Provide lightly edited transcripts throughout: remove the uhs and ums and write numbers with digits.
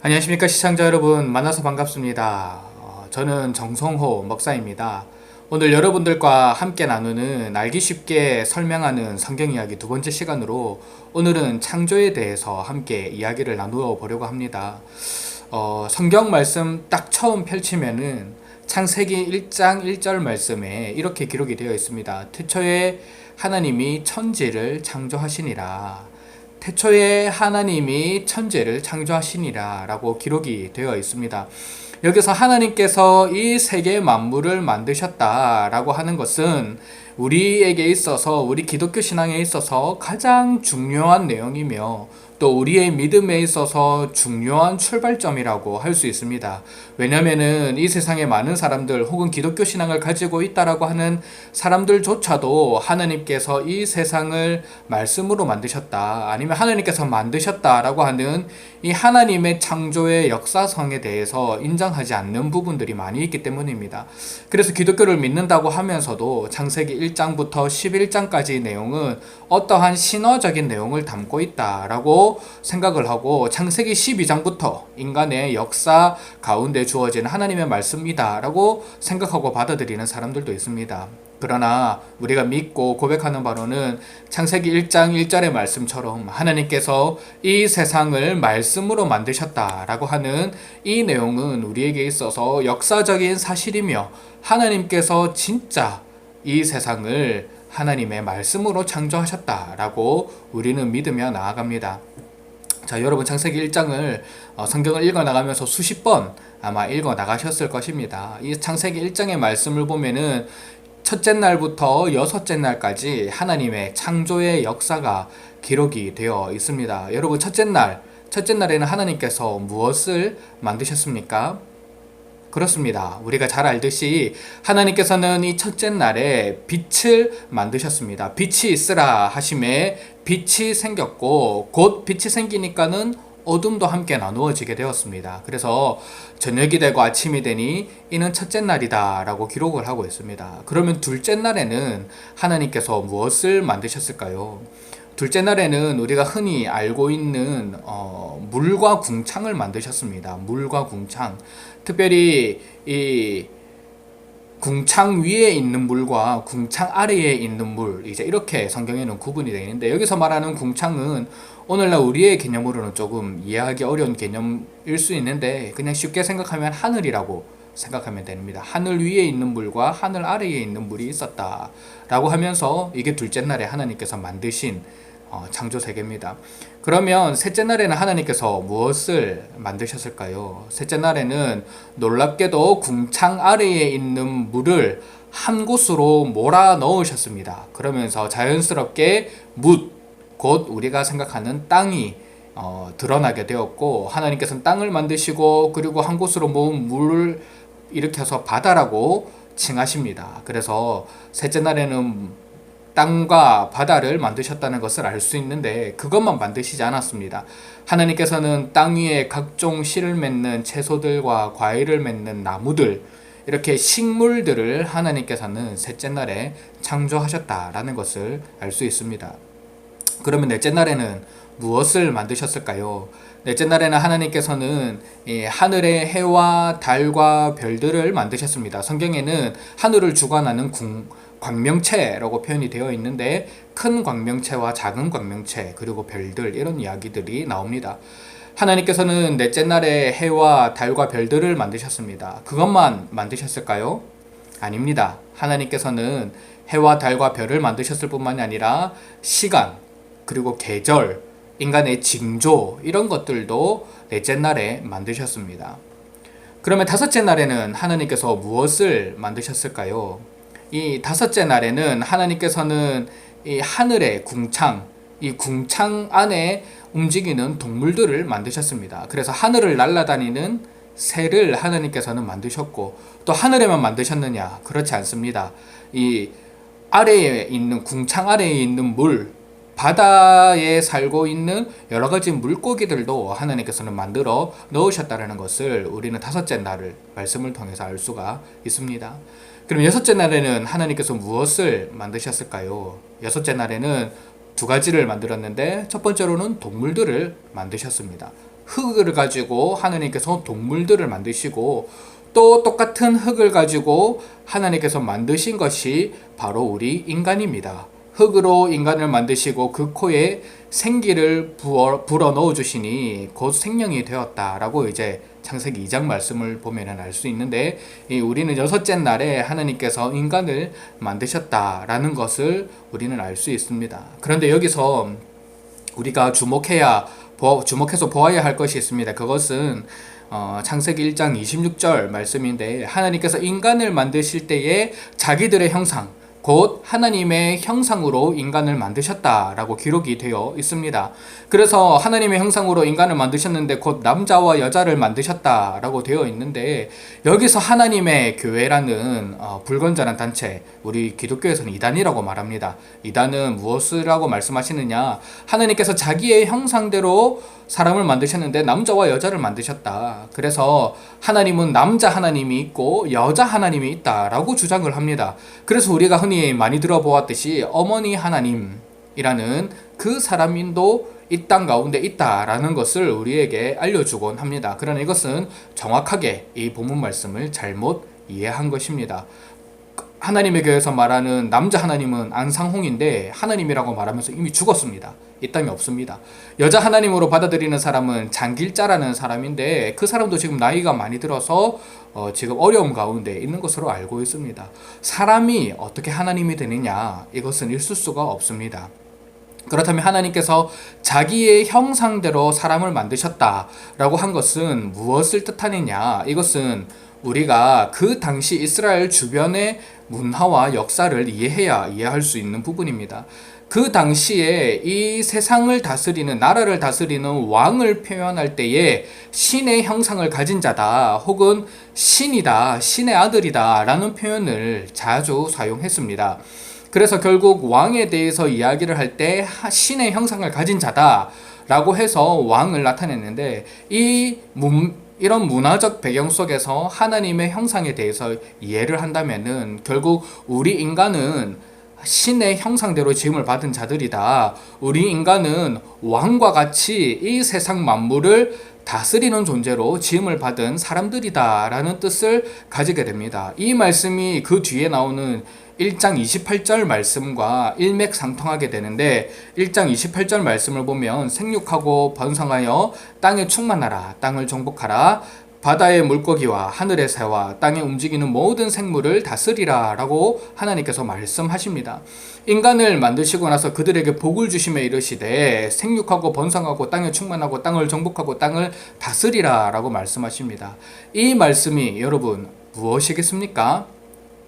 안녕하십니까 시청자 여러분, 만나서 반갑습니다. 저는 정성호 목사입니다. 오늘 여러분들과 함께 나누는 알기 쉽게 설명하는 성경 이야기 두 번째 시간으로 오늘은 창조에 대해서 함께 이야기를 나누어 보려고 합니다. 성경 말씀 딱 처음 펼치면은 창세기 1장 1절 말씀에 이렇게 기록이 되어 있습니다. 태초에 하나님이 천지를 창조하시니라. 태초에 하나님이 천지를 창조하시니라 라고 기록이 되어 있습니다. 여기서 하나님께서 이 세계 만물을 만드셨다 라고 하는 것은 우리에게 있어서, 우리 기독교 신앙에 있어서 가장 중요한 내용이며 또 우리의 믿음에 있어서 중요한 출발점이라고 할 수 있습니다. 왜냐면은 이 세상에 많은 사람들 혹은 기독교 신앙을 가지고 있다라고 하는 사람들조차도 하나님께서 이 세상을 말씀으로 만드셨다, 아니면 하나님께서 만드셨다라고 하는 이 하나님의 창조의 역사성에 대해서 인정하지 않는 부분들이 많이 있기 때문입니다. 그래서 기독교를 믿는다고 하면서도 창세기 1장부터 11장까지 내용은 어떠한 신화적인 내용을 담고 있다라고 생각을 하고, 창세기 12장부터 인간의 역사 가운데 주어진 하나님의 말씀이다 라고 생각하고 받아들이는 사람들도 있습니다. 그러나 우리가 믿고 고백하는 바로는 창세기 1장 1절의 말씀처럼 하나님께서 이 세상을 말씀으로 만드셨다라고 하는 이 내용은 우리에게 있어서 역사적인 사실이며, 하나님께서 진짜 이 세상을 하나님의 말씀으로 창조하셨다라고 우리는 믿으며 나아갑니다. 자, 여러분 창세기 1장을 성경을 읽어 나가면서 수십 번 아마 읽어 나가셨을 것입니다. 이 창세기 1장의 말씀을 보면은 첫째 날부터 여섯째 날까지 하나님의 창조의 역사가 기록이 되어 있습니다. 여러분 첫째 날에는 하나님께서 무엇을 만드셨습니까? 그렇습니다. 우리가 잘 알듯이 하나님께서는 이 첫째 날에 빛을 만드셨습니다. 빛이 있으라 하심에 빛이 생겼고, 곧 빛이 생기니까는 어둠도 함께 나누어지게 되었습니다. 그래서 저녁이 되고 아침이 되니 이는 첫째 날이다 라고 기록을 하고 있습니다. 그러면 둘째 날에는 하나님께서 무엇을 만드셨을까요? 둘째 날에는 우리가 흔히 알고 있는 물과 궁창을 만드셨습니다. 물과 궁창. 특별히 이 궁창 위에 있는 물과 궁창 아래에 있는 물, 이제 이렇게 성경에는 구분이 되어 있는데, 여기서 말하는 궁창은 오늘날 우리의 개념으로는 조금 이해하기 어려운 개념일 수 있는데, 그냥 쉽게 생각하면 하늘이라고 생각하면 됩니다. 하늘 위에 있는 물과 하늘 아래에 있는 물이 있었다 라고 하면서 이게 둘째 날에 하나님께서 만드신 창조 세계입니다. 그러면 셋째 날에는 하나님께서 무엇을 만드셨을까요? 셋째 날에는 놀랍게도 궁창 아래에 있는 물을 한 곳으로 몰아 넣으셨습니다. 그러면서 자연스럽게 곧 우리가 생각하는 땅이 드러나게 되었고, 하나님께서는 땅을 만드시고 그리고 한 곳으로 모은 물을 일으켜서 바다라고 칭하십니다. 그래서 셋째 날에는 땅과 바다를 만드셨다는 것을 알 수 있는데, 그것만 만드시지 않았습니다. 하나님께서는 땅 위에 각종 씨를 맺는 채소들과 과일을 맺는 나무들, 이렇게 식물들을 하나님께서는 셋째 날에 창조하셨다라는 것을 알 수 있습니다. 그러면 넷째 날에는 무엇을 만드셨을까요? 넷째 날에는 하나님께서는 하늘의 해와 달과 별들을 만드셨습니다. 성경에는 하늘을 주관하는 광명체라고 표현이 되어 있는데, 큰 광명체와 작은 광명체 그리고 별들, 이런 이야기들이 나옵니다. 하나님께서는 넷째 날에 해와 달과 별들을 만드셨습니다. 그것만 만드셨을까요? 아닙니다. 하나님께서는 해와 달과 별을 만드셨을 뿐만이 아니라 시간, 그리고 계절, 인간의 징조, 이런 것들도 넷째 날에 만드셨습니다. 그러면 다섯째 날에는 하나님께서 무엇을 만드셨을까요? 이 다섯째 날에는 하나님께서는 이 하늘의 궁창, 이 궁창 안에 움직이는 동물들을 만드셨습니다. 그래서 하늘을 날아다니는 새를 하나님께서는 만드셨고, 또 하늘에만 만드셨느냐? 그렇지 않습니다. 이 아래에 있는, 궁창 아래에 있는 물, 바다에 살고 있는 여러 가지 물고기들도 하나님께서는 만들어 넣으셨다는 것을 우리는 다섯째 날을 말씀을 통해서 알 수가 있습니다. 그럼 여섯째 날에는 하나님께서 무엇을 만드셨을까요? 여섯째 날에는 두 가지를 만들었는데, 첫 번째로는 동물들을 만드셨습니다. 흙을 가지고 하나님께서 동물들을 만드시고, 또 똑같은 흙을 가지고 하나님께서 만드신 것이 바로 우리 인간입니다. 흙으로 인간을 만드시고 그 코에 생기를 불어 넣어 주시니 곧 생명이 되었다라고 이제 창세기 2장 말씀을 보면 알 수 있는데, 우리는 여섯째 날에 하나님께서 인간을 만드셨다라는 것을 우리는 알 수 있습니다. 그런데 여기서 우리가 주목해서 보아야 할 것이 있습니다. 그것은 창세기 1장 26절 말씀인데, 하나님께서 인간을 만드실 때에 자기들의 형상, 곧 하나님의 형상으로 인간을 만드셨다라고 기록이 되어 있습니다. 그래서 하나님의 형상으로 인간을 만드셨는데 곧 남자와 여자를 만드셨다라고 되어 있는데, 여기서 하나님의 교회라는 불건전한 단체, 우리 기독교에서는 이단이라고 말합니다. 이단은 무엇이라고 말씀하시느냐, 하나님께서 자기의 형상대로 사람을 만드셨는데 남자와 여자를 만드셨다. 그래서 하나님은 남자 하나님이 있고 여자 하나님이 있다라고 주장을 합니다. 그래서 우리가 흔히 많이 들어보았듯이 어머니 하나님이라는 그 사람인도 이 땅 가운데 있다라는 것을 우리에게 알려주곤 합니다. 그러나 이것은 정확하게 이 본문 말씀을 잘못 이해한 것입니다. 하나님의 교회에서 말하는 남자 하나님은 안상홍인데 하나님이라고 말하면서 이미 죽었습니다. 이 땅에 없습니다. 여자 하나님으로 받아들이는 사람은 장길자라는 사람인데 그 사람도 지금 나이가 많이 들어서 지금 어려움 가운데 있는 것으로 알고 있습니다. 사람이 어떻게 하나님이 되느냐, 이것은 있을 수가 없습니다. 그렇다면 하나님께서 자기의 형상대로 사람을 만드셨다라고 한 것은 무엇을 뜻하느냐, 이것은 우리가 그 당시 이스라엘 주변의 문화와 역사를 이해할 수 있는 부분입니다. 그 당시에 이 세상을 다스리는, 나라를 다스리는 왕을 표현할 때에 신의 형상을 가진 자다, 혹은 신이다, 신의 아들이다 라는 표현을 자주 사용했습니다. 그래서 결국 왕에 대해서 이야기를 할 때 신의 형상을 가진 자다 라고 해서 왕을 나타냈는데, 이런 문화적 배경 속에서 하나님의 형상에 대해서 이해를 한다면은 결국 우리 인간은 신의 형상대로 지음을 받은 자들이다. 우리 인간은 왕과 같이 이 세상 만물을 다스리는 존재로 지음을 받은 사람들이다 라는 뜻을 가지게 됩니다. 이 말씀이 그 뒤에 나오는 1장 28절 말씀과 일맥상통하게 되는데, 1장 28절 말씀을 보면 생육하고 번성하여 땅에 충만하라, 땅을 정복하라, 바다의 물고기와 하늘의 새와 땅에 움직이는 모든 생물을 다스리라 라고 하나님께서 말씀하십니다. 인간을 만드시고 나서 그들에게 복을 주시며 이르시되 생육하고 번성하고 땅에 충만하고 땅을 정복하고 땅을 다스리라 라고 말씀하십니다. 이 말씀이 여러분 무엇이겠습니까?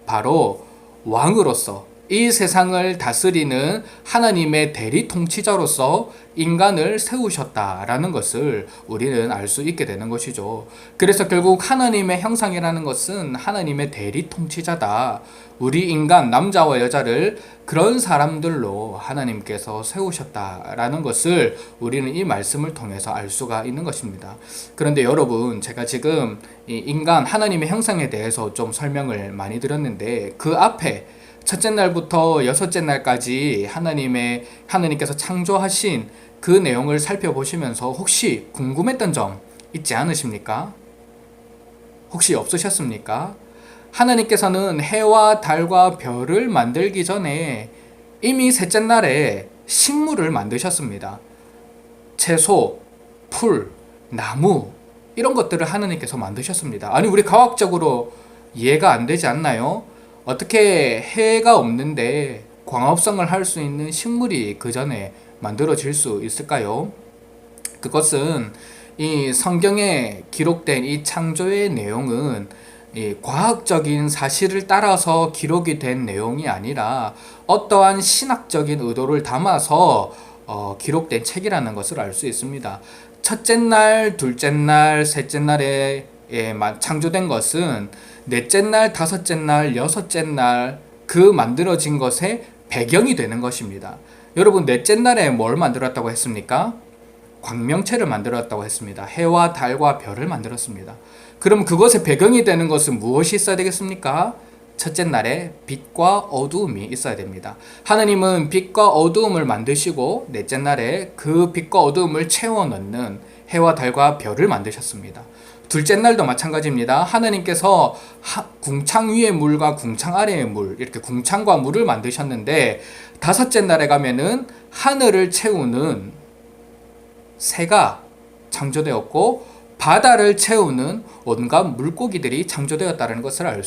바로 왕으로서 이 세상을 다스리는 하나님의 대리 통치자로서 인간을 세우셨다라는 것을 우리는 알 수 있게 되는 것이죠. 그래서 결국 하나님의 형상이라는 것은 하나님의 대리 통치자다. 우리 인간, 남자와 여자를 그런 사람들로 하나님께서 세우셨다라는 것을 우리는 이 말씀을 통해서 알 수가 있는 것입니다. 그런데 여러분, 제가 지금 이 인간, 하나님의 형상에 대해서 좀 설명을 많이 드렸는데, 그 앞에 첫째 날부터 여섯째 날까지 하나님께서 창조하신 그 내용을 살펴보시면서 혹시 궁금했던 점 있지 않으십니까? 혹시 없으셨습니까? 하나님께서는 해와 달과 별을 만들기 전에 이미 셋째 날에 식물을 만드셨습니다. 채소, 풀, 나무, 이런 것들을 하나님께서 만드셨습니다. 아니, 우리 과학적으로 이해가 안 되지 않나요? 어떻게 해가 없는데 광합성을 할 수 있는 식물이 그 전에 만들어질 수 있을까요? 그것은 이 성경에 기록된 이 창조의 내용은 이 과학적인 사실을 따라서 기록이 된 내용이 아니라 어떠한 신학적인 의도를 담아서 기록된 책이라는 것을 알 수 있습니다. 첫째 날, 둘째 날, 셋째 날에 창조된 것은 넷째 날, 다섯째 날, 여섯째 날 그 만들어진 것의 배경이 되는 것입니다. 여러분, 넷째 날에 뭘 만들었다고 했습니까? 광명체를 만들었다고 했습니다. 해와 달과 별을 만들었습니다. 그럼 그것의 배경이 되는 것은 무엇이 있어야 되겠습니까? 첫째 날에 빛과 어두움이 있어야 됩니다. 하나님은 빛과 어두움을 만드시고 넷째 날에 그 빛과 어두움을 채워 넣는 해와 달과 별을 만드셨습니다. 둘째 날도 마찬가지입니다. 하나님께서 궁창 위의 물과 궁창 아래의 물, 이렇게 궁창과 물을 만드셨는데, 다섯째 날에 가면은 하늘을 채우는 새가 창조되었고 바다를 채우는 온갖 물고기들이 창조되었다는 것을 알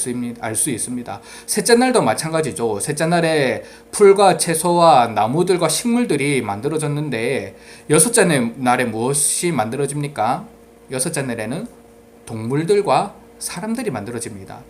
수 있습니다. 셋째 날도 마찬가지죠. 셋째 날에 풀과 채소와 나무들과 식물들이 만들어졌는데, 여섯째 날에 무엇이 만들어집니까? 여섯째 날에는 동물들과 사람들이 만들어집니다.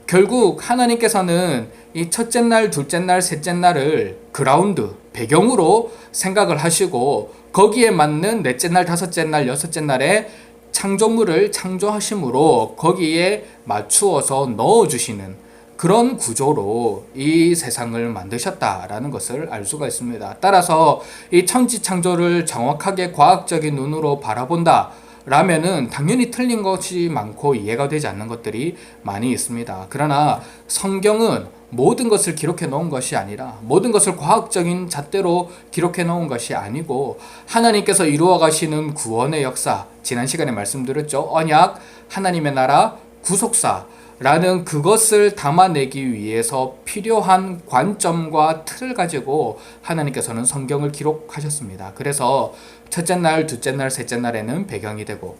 결국 하나님께서는 이 첫째 날, 둘째 날, 셋째 날을 그라운드, 배경으로 생각을 하시고 거기에 맞는 넷째 날, 다섯째 날, 여섯째 날에 창조물을 창조하심으로 거기에 맞추어서 넣어주시는 그런 구조로 이 세상을 만드셨다라는 것을 알 수가 있습니다. 따라서 이 천지창조를 정확하게 과학적인 눈으로 바라본다 라면은 당연히 틀린 것이 많고 이해가 되지 않는 것들이 많이 있습니다. 그러나 성경은 모든 것을 기록해 놓은 것이 아니라, 모든 것을 과학적인 잣대로 기록해 놓은 것이 아니고, 하나님께서 이루어 가시는 구원의 역사, 지난 시간에 말씀드렸죠. 언약, 하나님의 나라, 구속사 라는 그것을 담아내기 위해서 필요한 관점과 틀을 가지고 하나님께서는 성경을 기록하셨습니다. 그래서 첫째 날, 둘째 날, 셋째 날에는 배경이 되고,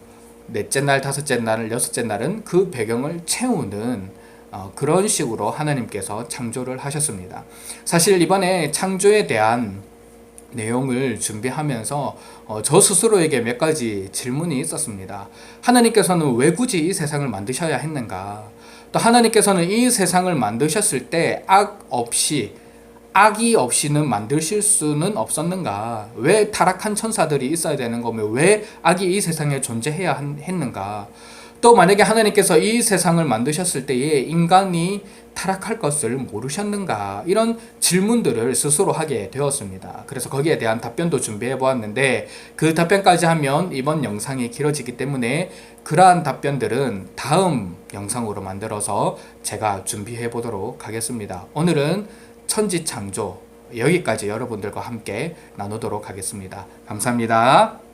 넷째 날, 다섯째 날, 여섯째 날은 그 배경을 채우는 그런 식으로 하나님께서 창조를 하셨습니다. 사실 이번에 창조에 대한 내용을 준비하면서 저 스스로에게 몇 가지 질문이 있었습니다. 하나님께서는 왜 굳이 이 세상을 만드셔야 했는가? 또 하나님께서는 이 세상을 만드셨을 때 악이 없이는 만드실 수는 없었는가? 왜 타락한 천사들이 있어야 되는 거면 왜 악이 이 세상에 존재해야 했는가? 또 만약에 하나님께서 이 세상을 만드셨을 때에 인간이 타락할 것을 모르셨는가? 이런 질문들을 스스로 하게 되었습니다. 그래서 거기에 대한 답변도 준비해 보았는데, 그 답변까지 하면 이번 영상이 길어지기 때문에 그러한 답변들은 다음 영상으로 만들어서 제가 준비해 보도록 하겠습니다. 오늘은 천지창조 여기까지 여러분들과 함께 나누도록 하겠습니다. 감사합니다.